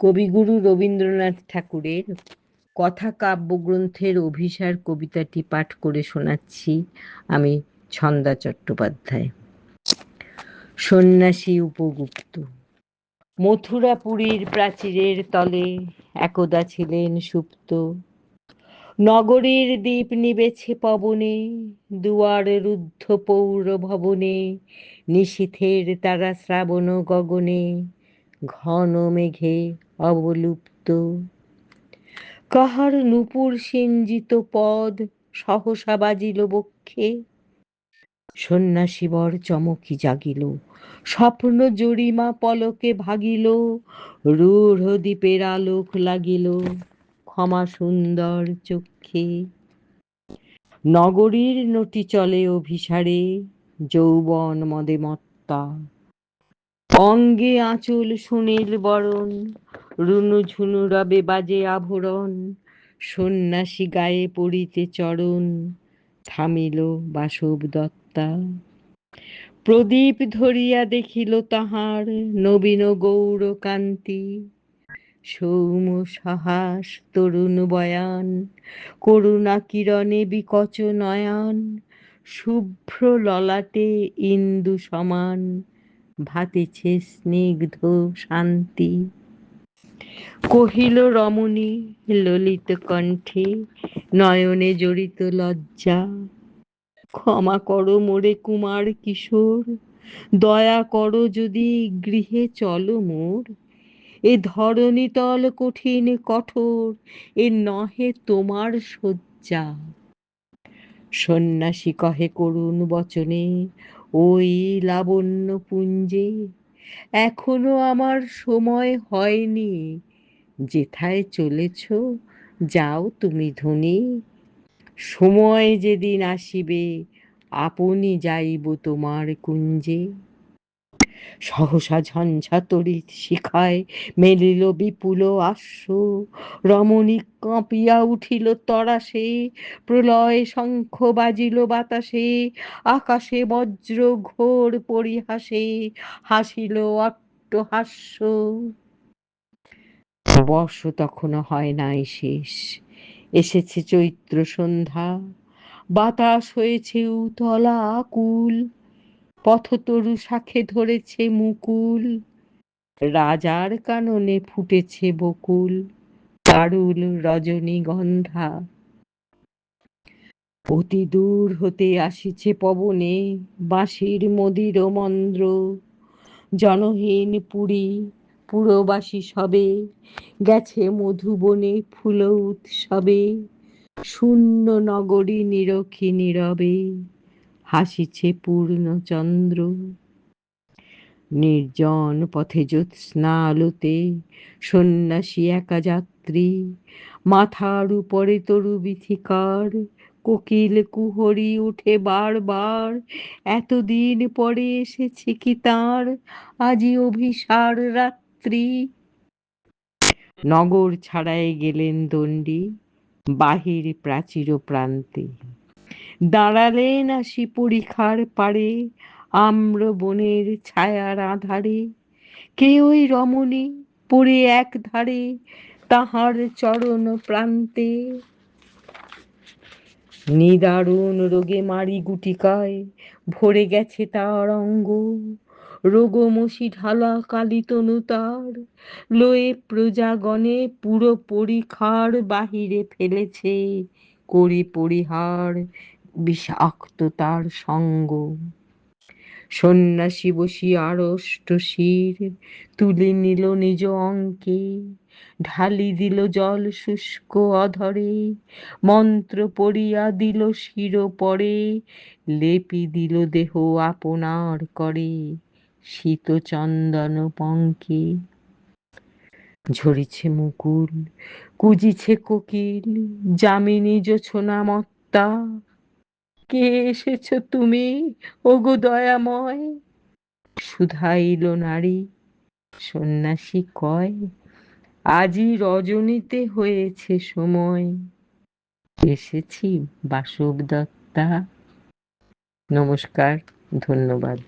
কবিগুরু রবীন্দ্রনাথ ঠাকুরের কথা কাব্যগ্রন্থের অভিসার কবিতাটি পাঠ করে শোনাচ্ছি আমি, ছন্দা চট্টোপাধ্যায়। সন্ন্যাসী উপগুপ্ত। মথুরাপুরীর প্রাচীরের তলে একদা ছিলেন সুপ্ত। নগরীর দীপ নিবেছে পবনে, দুয়ার রুদ্ধ পৌর ভবনে, নিশীথের তারা শ্রাবণ গগনে, ঘন মেঘে অবলুপ্ত। কাহার নূপুর সিঞ্জিত পদ সহসা বাজিল বক্ষে, সন্ন্যাসীবর চমকি জাগিল, স্বপ্ন জরিমা পলকে ভাগিল, রূঢ় দ্বীপের আলোক লাগিল ক্ষমা সুন্দর চক্ষে। নগরীর নটি চলে অভিসারে, যৌবন মদে মত্তা, অঙ্গে আঁচল সুনীল বরণ, রুনু ঝুনু রবে বাজে আভরণ, সন্ন্যাসী গায়ে পড়িতে চরণ, থামিল বাসব দত্তা। প্রদীপ ধরিয়া দেখিল তাহার নবীন গৌর কান্তি, সৌম সাহস তরুণ বয়ান, করুণা কিরণে বিকচ নয়ন, শুভ্র ললাটে ইন্দু সমান, ভাতিছে স্নিগ্ধ শান্তি। কহিল রমণী ললিত কণ্ঠে, নয়নে জড়িত লজ্জা, ক্ষমা করো মোরে কুমার কিশোর, দয়া করো যদি গৃহে চলো মোর। এ ধরণীতল কঠিন কঠোর, এ নহে তোমার শয্যা। সন্ন্যাসী কহে করুণ বচনে, ওই লাবণ্য পুঞ্জে, এখনো আমার সময় হয়নি, যেথায় চলেছ যাও তুমি ধনী। সময় যেদিন আসিবে আপনি যাইব তোমার কুঞ্জে। সহসা ঝঞ্ঝা তড়িৎ শিখায় মেলিল বিপুল আশ্ব, রমণী কাঁপিয়া উঠিল তরাসে, প্রলয় শঙ্খ বাজিল বাতাসে, আকাশে বজ্র ঘোর পরিহাসে, হাসিল অট্টহাস্য। বর্ষ তখনও হয় নাই শেষ, এসেছে চৈত্র সন্ধ্যা, বাতাস হয়েছে উতলা আকুল, পথতরু শাখে ধরেছে মুকুল, রাজার কাননে ফুটেছে বকুল, পারুল রজনীগন্ধা। অতি দূর হতে আসিছে পবনে বাঁশির মদির মন্দ্র, জনহীন পুরী পুরবাসী সবে গেছে মধুবনে ফুল উৎসবে, শূন্য নগরী নিরখী নীরবে হাসিছে পূর্ণচন্দ্র। নির্জন পথে জ্যোৎস্না আলোতে সন্ন্যাসী একা যাত্রী, মাথার উপরে তরু বিথিকার, কোকিল কুহরি উঠে বারবার, এতদিন পরে এসেছে কি তার আজি অভিসার রাত্রি। নগর ছাড়াই গেলেন দণ্ডী, বাহির প্রাচীর প্রান্তে, দাঁড়ালেন আসি পরিখার পারে, আম্র বনের ছায়ার আধারে, কে ওই রমণী পড়ে এক ধারে তাহার চরণ প্রান্তে। নিদারুণ রোগে মারি গুটিকায় ভরে গেছে তার অঙ্গ, রোগমসি ঢালা কালিতনু তার, লয়ে প্রজাগণে পুরো পরিখার বাহিরে ফেলেছে করি পরিহার বিষাক্ত তার সঙ্গ। সন্ন্যাসী বসি আড়ষ্ট শির তুলে নিল নিজ অঙ্কে, ঢালি দিল জল শুষ্ক অধরে, মন্ত্র পড়িয়া দিল শির পরে, লেপি দিল দেহ আপনার করে শীত চন্দন পঙ্কে। ঝরিছে মুকুল কুজিছে কোকিল, যামিনী জোছনা মত্তা, কে এসেছ তুমি ওগো দয়াময়। শুধাইল নারী, সন্ন্যাসী কয়, আজি রজনীতে হয়েছে সময়, এসেছি বাসব দত্তা। নমস্কার, ধন্যবাদ।